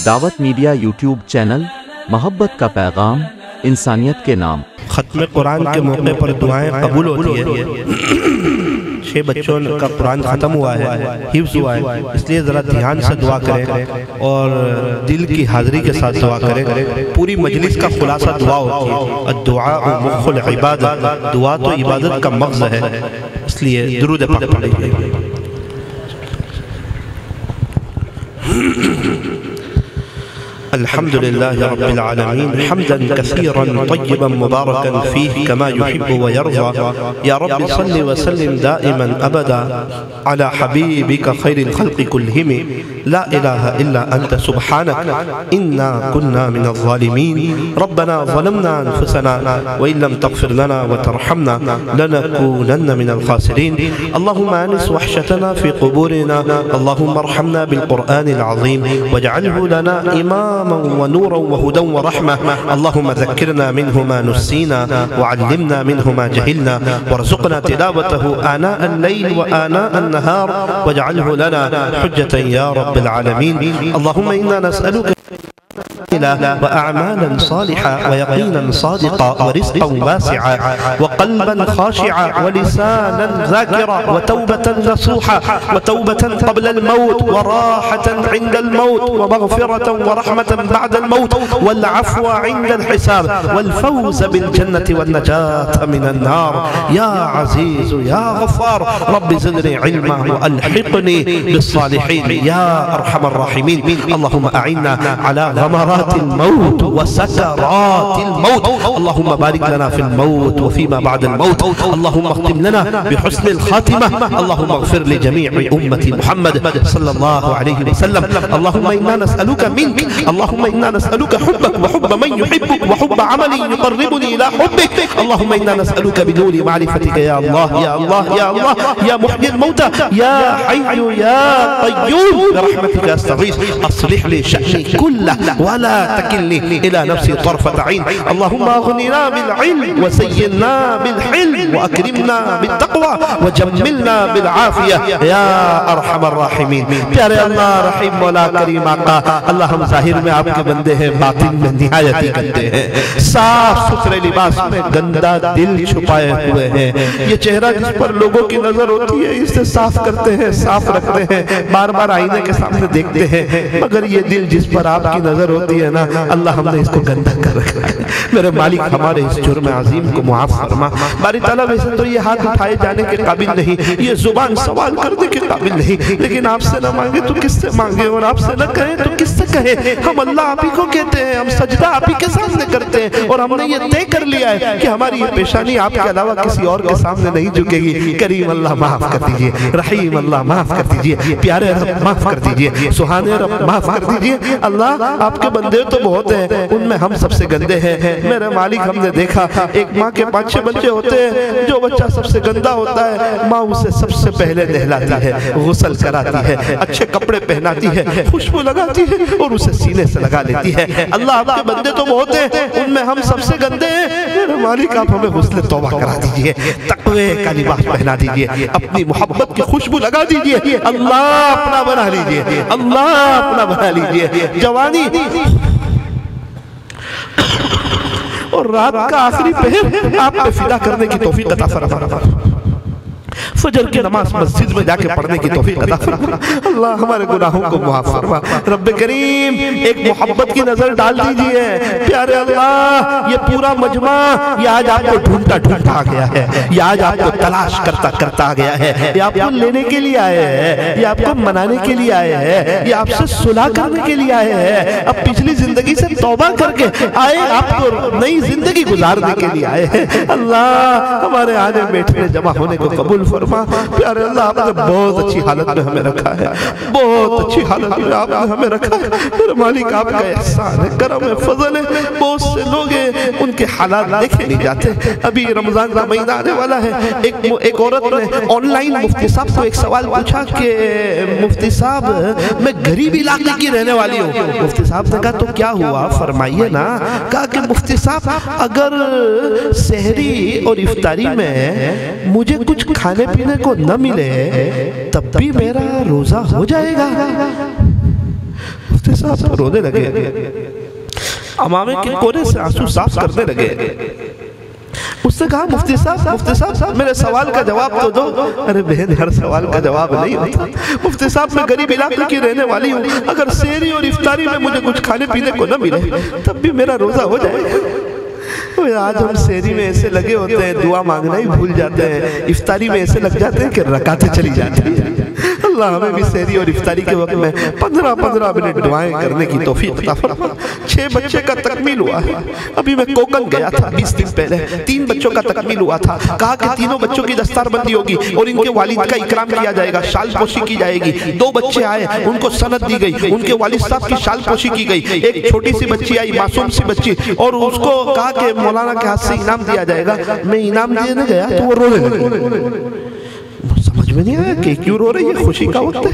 दावत media YouTube channel, मोहब्बत का पैगाम, इंसानियत के नाम। खत्म कुरान के मौके पर दुआएं कबूल होती है। 6 बच्चों का कुरान ख़त्म हुआ है, हिफ्ज़ हुआ है, इसलिए ज़रा ध्यान से दुआ करें और दिल की हाज़िरी के साथ दुआ करें। पूरी मजलिस का खुलासा दुआ होती है। दुआ मुख्खुल इबादत, दुआ तो इबादत का मग़ज़ है, इसलिए दुरूद पाक पढ़िए। अल्हम्दुलिल्लाह रब्बिल आलमीन हम्दन कसीरन तय्यबन मुबारकन फीह कमा युहिब्बु व यर्ज़ा या रब्बि सल्लि व सल्लिम दाइमन अबदा अला हबीबिका खैरिल खल्क़ि कुल्लिहिम ला इलाहा इल्ला अंत सुब्हानक इन्ना कुन्ना मिनज़ ज़ालिमीन रब्बना ज़लमना अनफुसना व इन लम तग़फिर लना व तरहमना लनकूनन्न मिनल ख़ासिरीन अल्लाहुम्मा अनिस वहशतना फ़ी क़ुबूरिना अल्लाहुम्मा अरहमना बिल क़ुरआनिल अज़ीम वजअल्हु लना इमामा व नूरा व हुदन व रहमा अल्लाहुम्मा ज़क्किरना मिन्हु मा नसीना व अल्लिमना मिन्हु मा जहिलना वरज़ुक़ना तिलावतहु आना अल-लैल व आना अन-नहार वजअल्हु लना हुज्जतन या रब्बिल आलमीन अल्लाहुम्मा इन्ना नसअलुका वअअमालन सालिहा व यक़ीनन सादिक़ा व रिज़्क़न वासिआ व क़ल्बन ख़ाशिआ व लिसानन ज़ाकिरा व तौबतन नसूहा व तौबतन क़ब्लल मौत व राहतन इंदल मौत व मग़फ़िरतन व रहमतन बअदल मौत वल अफ़्व इंदल हिसाब वल फ़ौज़ बिल जन्नति वन नजात मिनन नार या अज़ीज़ या गफ़्फ़ार रब्बि ज़िदनी इल्मा व अल्हिक़नी बिस्सालिहीन या अरहमर राहिमीन अल्लाहुम्मा अइन्ना अला गमरातिल मौत व सकरातिल मौत अल्लाहुम्मा बारिक लना फिल मौत व फीमा बअदल मौत अल्लाहुम्मा अख्तिम लना बिहुस्निल खातिमा अल्लाहुम्मा अग़फिर लि जमीइ उम्मती मुहम्मद सल्लल्लाहु अलैहि वसल्लम अल्लाहुम्मा इन्ना नसअलुका मिनक अल्लाहुम्मा इन्ना नसअलुका हुब्बक व हुब्ब मन युहिब्बुक व हुब्ब अमलिन युक़र्रिबुनी इला हुब्बिक अल्लाहुम्मा इन्ना नसअलुका बिनूरि मारिफतिक या अल्लाह या अल्लाह या अल्लाह या मुहयिल मौता या हय्यु या क़य्यूम बिरहमतिक अस्तगीथ अस्लिह लि शअनी कुल्लह वला तकिलनी इला नफ्सी तरफत ऐन अल्लाहुम्मा अग़निना बिल इल्म व ज़य्यिना बिल हिल्म व अकरिमना बित तक़वा व जम्मिलना बिल आफ़िया या अरहमर राहिमीन। प्यारे अल्लाह रहीम मौला करीम आका अल्लाह, हम ज़ाहिर में आपके बंदे हैं, बातिन में निहायत ही गंदे हैं। साफ सुथरे लिबास में गंदा दिल छुपाए हुए हैं। ये चेहरा जिस पर लोगों की नजर होती है, इसे साफ करते हैं, साफ रखते हैं, बार बार आईने के सामने देखते हैं, मगर ये दिल जिस पर आपकी नजर होती है ना अल्लाह, हमने इसको गंदा कर रखा है। मेरे मालिक, हमारे इस जुर्म अजीम को मुआफ फरमा। बारी ताला, वैसे तो ये हाथ उठाए जाने के काबिल नहीं, ये जुबान सवाल करने के काबिल नहीं, लेकिन आपसे ना मांगे तो किससे मांगे, और आपसे ना कहें तो किससे कहें। हम अल्लाह आप ही को कहते हैं, हम सजदा आप ही के सामने करते हैं, और हमने ये तय कर लिया है कि हमारी ये पेशानी आपके अलावा किसी और के सामने नहीं झुकेगी। करीम अल्लाह माफ कर दीजिए, रहीम अल्लाह माफ कर दीजिए, प्यारे रब माफ कर दीजिए, सुहाने रब माफ कर दीजिए। अल्लाह, आपके बंदे तो बहुत हैं, उनमें हम सबसे गंदे हैं। मेरे मालिक, हमने देखा एक माँ के 5-6 बच्चे होते हैं, जो बच्चा सबसे गंदा होता है माँ उसे सबसे पहले नहलाती है, गुस्ल कराती है, अच्छे कपड़े पहनाती है, खुशबू लगाती है और उसे सीने से लगा लेती है। अल्लाह, आपके बंदे तो बहुत हैं, उनमें हम सबसे गंदे हैं। मेरे मालिक, आप हमें हुस्न तौबा करा दीजिए, तक़वे का लिबास पहना दीजिए, अपनी मोहब्बत की खुशबू लगा दीजिए। अल्लाह, अपना बना लीजिए, अल्लाह अपना बना लीजिए। जवानी और रात का आखिरी पहर आप पे फिदा करने की तौफीक अता फरमा। फजर की नमाज मस्जिद में जाके पढ़ने की तौफीक अता फरमा। अल्लाह, हमारे गुनाहों को माफ फरमा। रब्बे करीम, एक मोहब्बत की नजर डाल दीजिए। प्यारे अल्लाह, ये पूरा मजमा ये आज आपको ढूंढता ढूंढता आ गया है, ये आज आपको तलाश करता करता आ गया है, ये आपको लेने के लिए आए हैं, ये आपको मनाने के लिए आए हैं, ये आपसे सुलह करने के लिए आए हैं। अब पिछली जिंदगी से तौबा करके आए, आपको नई जिंदगी गुजारने के लिए आए हैं। अल्लाह, हमारे आने बैठने जमा होने को कबूल फरमा। प्यारे अल्लाह, आपने बहुत अच्छी हालत में हमें रखा है, बहुत अच्छी हालत में आपने हमें रखा है। मेरे मालिक, आपका एहसान है, करम है, फजल है। बहुत से लोग हैं, उनके हालात देखे नहीं जाते। अभी रमजान का महीना आने वाला है। एक औरत ने ऑनलाइन मुफ्ती साहब को एक सवाल पूछा कि मुफ्ती साहब, मैं गरीब इलाके की रहने वाली हूँ। मुफ्ती साहब ने कहा, तो क्या हुआ, फरमाइए ना। कहा कि मुफ्ती साहब, अगर सहरी और इफ्तारी में मुझे कुछ खाने पीने को न मिले तब भी मेरा रोजा हो जाएगा। मुफ्ती साहब रोने लगे, अमामे के कोने से आंसू साफ करने लगे। उसने कहा मुफ्ती साहब मेरे सवाल का जवाब तो दो। अरे बहन, हर सवाल का जवाब नहीं होता। मुफ्ती साहब, मैं गरीब इलाके की रहने वाली हूँ, अगर सेहरी और इफ्तारी में मुझे कुछ खाने पीने को न मिले तब भी मेरा रोजा हो जाएगा। आज हम सेहरी में ऐसे लगे होते हैं, दुआ मांगना ही भूल जाते हैं, इफ्तारी में ऐसे लग जाते हैं कि रकातें चली जाती हैं। अल्लाह हमें भी सेहरी और इफ्तारी के वक्त में 15-15 मिनट दुआएं करने की तौफीक अता फरमा। 6 बच्चे का तकमील हुआ है। अभी मैं कोकन गया था 20 दिन पहले, 3 बच्चों का तकमील हुआ था। कहा कि तीनों बच्चों की दस्तारबंदी होगी और इनके वालिद का इकराम किया जाएगा, शाल पोशी की जाएगी। 2 बच्चे आए, उनको सनद दी गई, उनके वालिद साहब की शाल पोशी की गई। एक छोटी सी बच्ची आई, मासूम सी बच्ची, और उसको कहा कि मौलाना के हाथ से इनाम दिया जाएगा। मैं इनाम देने गया तो वो रोने लगी। समझ में नहीं आया कि क्यों रो रही है, खुशी का वक्त है।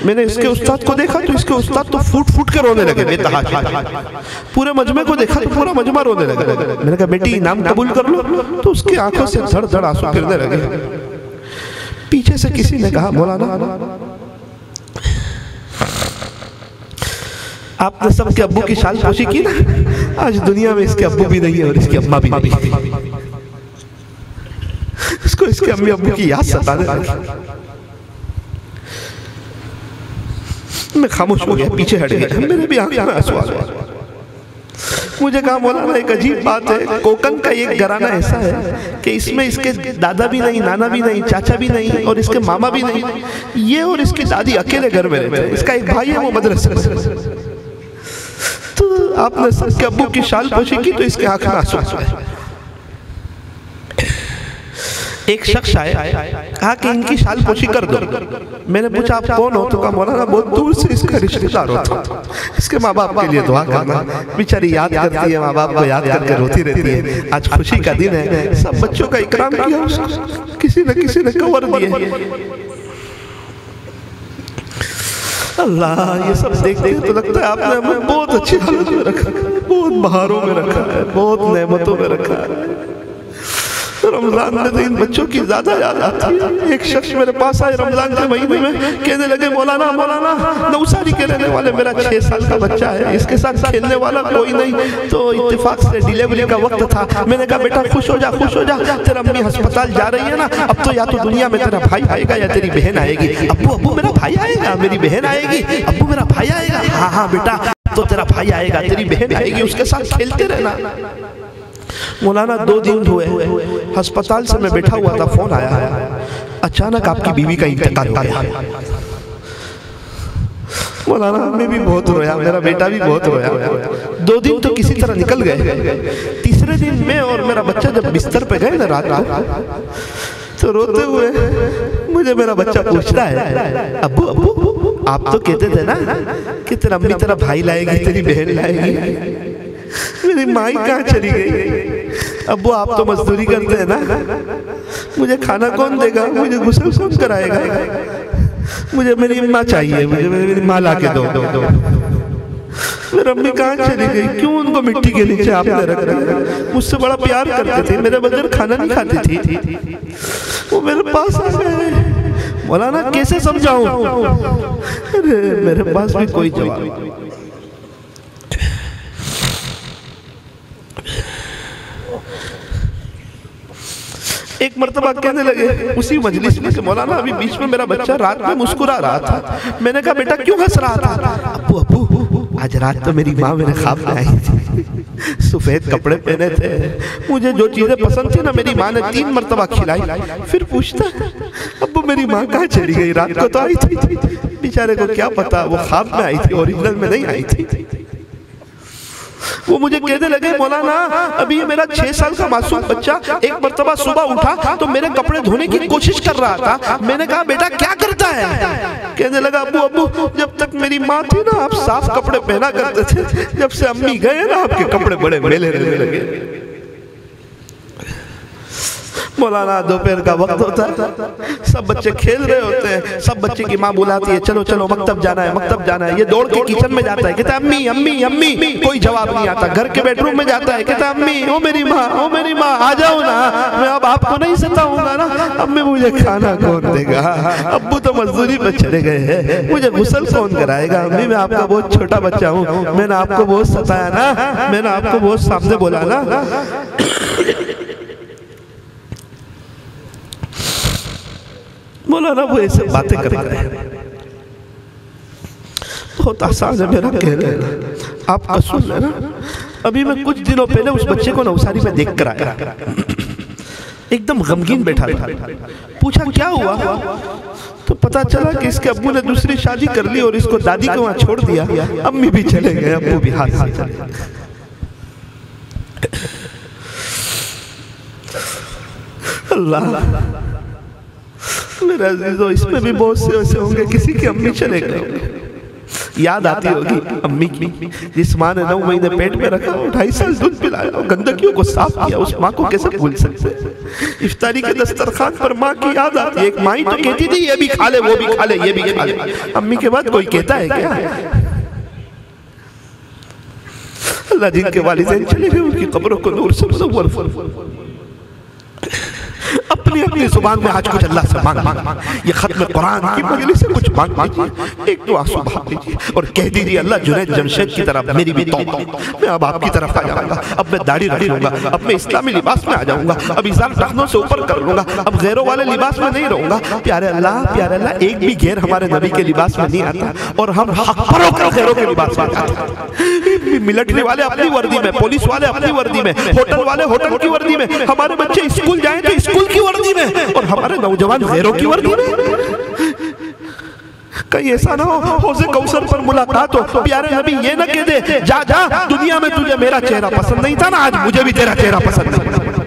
मैंने इसके उस्ताद को देखा तो इसके उस्ताद तो फूट फूट के रोने लगे बेतहाशा। पूरे मजमे को देखा तो पूरा मजमा रोने लगा। मैंने कहा बेटी इनाम कबूल कर लो, तो उसकी आंखों से धड़ धड़ आंसू गिरने लगे। पीछे से किसी ने कहा मौलाना आपने सबके अब्बू की शाल पोशी की ना, आज दुनिया में इसके अब्बू भी नहीं है और इसकी अम्मा भी नहीं। इसको इसके अम्मी अब्बू की याद सताने लगी। मैं खामोश हो गया, पीछे हट गया, मेरे भी आंखों में आंसू आ गए। मुझे कहा मौलाना एक अजीब बात है, कोकन का एक घराना ऐसा है कि इसमें इसके दादा भी नहीं, नाना भी नहीं, चाचा भी नहीं और इसके मामा भी नहीं। ये और इसकी दादी अकेले घर में रहते हैं। इसका एक भाई है, वो मदरसे में। तो आपने सबके अब्बू की शाल पोशी की तो इसके आंखों में आंसू आए। एक शख्स आए, कहा कि इनकी शाल पोशी कर दो। मैंने पूछा आप कौन हो? तो कहा मौलाना बहुत दूर से इसका रिश्तेदार होता, इसके माँ बाप के लिए दुआ करना। बेचारी याद करती है, माँ बाप को याद करके रोती रहती है। आज खुशी का दिन है, सब बच्चों का इकराम किया उसको, किसी न कवर दिए। अल्लाह, ये सब देखते तो लगता है आपने हमें बहुत अच्छी हालत में रखा, बहुत बहारों में रखा है, बहुत नेमतों में रखा है। रमजान में तो इन बच्चों की ज्यादा याद आती है। एक शख्स मेरे पास आए रमजान के महीने में, कहने लगे मौलाना नौसारी के रहने वाले मेरा 6 साल का बच्चा है, इसके साथ खेलने वाला कोई नहीं। तो इत्तेफाक से डिलीवरी का वक्त था। मैंने कहा बेटा खुश हो जा, तेरा अम्मी अस्पताल जा रही है ना, अब तो या तो दुनिया में तेरा भाई आएगा या तेरी बहन आएगी। अब्बू मेरा भाई आएगा, मेरी बहन आएगी। अब्बू मेरा भाई आएगा। हाँ बेटा, तो तेरा भाई आएगा, तेरी बहन आएगी, उसके साथ खेलते रहना। मौलाना 2 दिन हुए, अस्पताल से मैं बैठा हुआ था, फोन आया, अचानक आपकी बीवी का इंतकाल हो गया। मौलाना मैं भी बहुत रोया, मेरा बेटा भी बहुत रोया। 2 दिन तो किसी तरह निकल गए। तीसरे दिन मैं और मेरा बच्चा जब बिस्तर पे गए ना रात को, तो रोते हुए मुझे मेरा बच्चा पूछता है अब्बू आप तो कहते थे ना कि तेरा अम्मी तेरा भाई लाएगी, तेरी बहन लाएगी, मेरी माँ कहाँ चली गई? अब्बू आप तो मजदूरी करते हैं ना, मुझे खाना कौन देगा, मुझे गुस्सा कौन कराएगा, मुझे मेरी माँ चाहिए, मुझे मेरी माँ ला के दो। मेरी अम्मी कहाँ चली गई? क्यों उनको मिट्टी के नीचे आपने रख दिया? मुझसे बड़ा प्यार करते थे, मेरे बगैर खाना नहीं खाती थी, वो मेरे पास आ गए। मौलाना कैसे समझाऊं? अरे मेरे पास भी कोई जवाब नहीं। एक मर्तबा कहने लगे उसी मजलिस में कि मौलाना अभी बीच में मेरा बच्चा रात में मुस्कुरा रहा था। मैंने कहा बेटा क्यों हंस रहा था? अब्बू आज रात तो मेरी माँ मेरे ख्वाब में आई थी, सफेद कपड़े पहने थे, मुझे जो चीजें पसंद थी ना मेरी माँ ने 3 मर्तबा खिलाई। फिर पूछता अब्बू मेरी माँ कहाँ चली गई? रात को तो आई थी। बेचारे को क्या पता वो ख्वाब में आई थी, ओरिजिनल में नहीं आई थी। वो मुझे कहने लगे मौलाना अभी मेरा 6 साल का मासूम बच्चा एक मर्तबा सुबह उठा तो मेरे कपड़े धोने की कोशिश कर रहा था। मैंने कहा बेटा क्या करता है? कहने लगा अब्बू जब तक मेरी माँ थी ना आप साफ कपड़े पहना करते थे, जब से अम्मी गए ना आपके कपड़े बड़े मेले रहने लगे। मौलाना दोपहर का वक्त होता है, सब बच्चे खेल रहे होते हैं, सब बच्चे की माँ बुलाती है, चलो चलो मकतब जाना है, मकतब जाना है। ये दौड़ के किचन में जाता है, कहता है अम्मी अम्मी अम्मी, कोई जवाब नहीं आता। घर के बेडरूम में जाता है, कहता है अम्मी ओ मेरी माँ, ओ मेरी माँ आ जाओ ना, मैं अब आपको नहीं सताऊंगा ना, अम्मी मुझे खाना कौन देगा, अब्बू तो मजदूरी पे चले गए हैं, मुझे गुस्ल कौन कराएगा, अम्मी मैं आपका बहुत छोटा बच्चा हूँ, मैंने आपको बहुत सताया ना, मैंने आपको बहुत सामने बोला ना। मौलाना वो ऐसे बातें कर रहे हैं, बहुत आसान है मेरा कह रहे हैं, आपका सुन लेना। अभी मैं कुछ दिनों पहले उस बच्चे को नवसारी में देख कर आया, एकदम गमगीन बैठा था। पूछा क्या हुआ, तो पता चला कि इसके अब्बू ने दूसरी शादी कर ली और इसको दादी को वहां छोड़ दिया, अम्मी भी चले गए, अब्बू भी हाथ से चले गए। अल्लाह मेरे अजीजों, इसमें भी बहुत से ऐसे होंगे किसी की अम्मी चले गए होंगे, याद आती होगी अम्मी की, जिस माँ ने 9 महीने पेट में रखा, 2.5 साल दूध पिलाया, गंदगियों को साफ किया, उस माँ को कैसे भूल सकते। इफ्तारी के दस्तरखान पर माँ की याद आती है। एक माँ ही तो कहती थी ये भी खा ले, वो भी खा ले, ये भी खा ले, अम्मी के बाद कोई कहता है क्या? अल्लाह जिनके वालिदैन चले गए उनकी कब्रों को नूर से मुनव्वर, अपनी अपनी जुबान में आज कुछ अल्लाह से मांग, ये खत्म कुरान की मजलिस से कुछ मांग लीजिए, एक दुआ सुबह लीजिए और कह दीजिए अल्लाह जुनैद जमशेद की तरफ मेरी भी तौबा, मैं अब आपकी तरफ आ जाऊंगा, अब मैं दाढ़ी रख लूंगा, अब मैं इस्लामी लिबास में आ जाऊंगा, अब इज़ार टखनों से ऊपर कर लूंगा, अब गैरों वाले लिबास में नहीं रहूंगा। प्यारे अल्लाह एक भी गैर हमारे नबी के लिबास में नहीं आता और हम हक पर होकर गैरों के लिबास में आते। मिलिट्री वाले अपनी वर्दी में, पुलिस वाले अपनी वर्दी में, होटल वाले होटल की वर्दी में, हमारे बच्चे स्कूल जाएं तो स्कूल की वर्दी में और हमारे नौजवान गैरों की वर्दी में। कहीं ऐसा ना हो हौज़े कौसर पर मुलाकात हो, प्यारे नबी ये ना कह दे जा जा दुनिया में तुझे मेरा चेहरा पसंद नहीं था ना, आज मुझे भी तेरा चेहरा पसंद नहीं।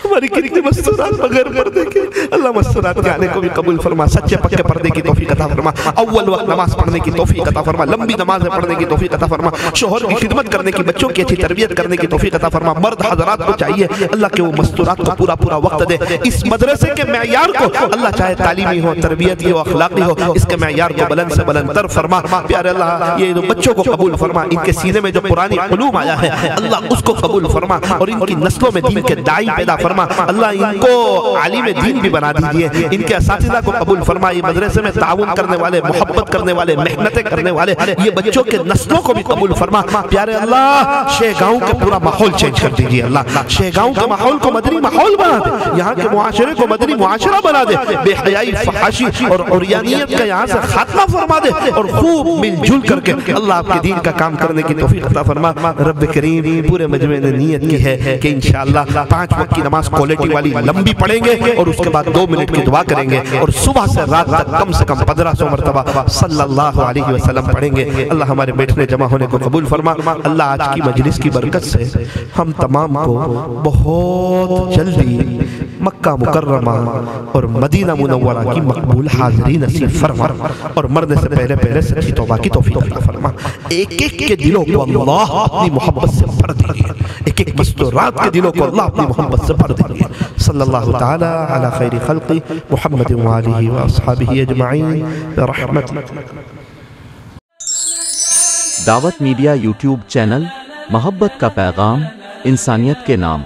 हमारी कितनी मस्तूरात बगैर पर्दे के, अल्लाह मस्तूरात के आने को भी कबूल फरमा, सच्चे पक्के पर्दे की तौफीक अता फरमा, अव्वल वक्त नमाज पढ़ने की तौफीक अता फरमा, लंबी नमाज़ें पढ़ने की तौफीक अता फरमा, शोहर की खिदमत करने की, बच्चों की अच्छी तरबियत करने की तौफीक अता फरमा। मर्द हज़रात को चाहिए अल्लाह के वो मस्तूरात को पूरा पूरा वक्त दे, इस मदरसे के मेयार को अल्लाह चाहे तालीमी हो, तरबियती हो, अखलाकी हो, इसके मेयार को बुलंद से बुलंदतर फरमा। प्यारे अल्लाह ये बच्चों को कबूल फरमा, इनके सीने में जो पुरानी उलूम आया है अल्लाह उसको कबूल फरमा और इनकी नस्लों में दीन के दाई पैदा फरमा। अल्लाह इनको आलिम दीन भी बना दीजिए, इनके असातिज़ा को कबूल फरमा, ये मदरसे में ताउन करने वाले, मोहब्बत करने वाले, मेहनतें करने वाले ये बच्चों के नस्लों को भी कबूल फरमा। प्यारे अल्लाह शेगांव के पूरा माहौल चेंज कर दीजिए, अल्लाह शेगांव के माहौल को मदनी माहौल बना दे, यहाँ के मुआशरे को मदनी मुआशरा बना दे, बेहयाई फहाशी और उरियानियत का यहाँ से खात्मा फरमा दे और खूब मिलजुल करके अल्लाह आपके दीन का काम करने की तौफीक अता फरमा। रब्ब करीम पूरे मजमे ने नियत की है कि इंशाअल्लाह 5 वक्त की नमाज क्वालिटी वाली लंबी पढ़ेंगे और उसके बाद 2 मिनट की दुआ करेंगे और सुबह से रात तक कम से कम 1500 मरतबा सल्लल्लाहु अलैहि वसल्लम पढ़ेंगे। अल्लाह हमारे बैठने जमा होने को कबूल फरमा। अल्लाह आज की मजलिस की बरकत से हम तमाम को बहुत जल्दी मक्का मुकर्रमा और मदीना मुनव्वरा की मकबूल हाज़िरी नसीब फरमा और मरने से पहले पहले सच्ची तौबा की तौफीक अता फरमा। एक एक के दिलों को अल्लाह अपनी मोहब्बत से भर दीजिए, एक एक मस्तूरात के दिलों को अल्लाह अपनी मोहब्बत से भर दीजिए। सल्लल्लाहु ताला अला खैरि खल्क़ि मुहम्मद व आलिहि व अस्हाबिहि अजमईन रहमत। दावत मीडिया यूट्यूब चैनल, मोहब्बत का पैगाम, इंसानियत के नाम।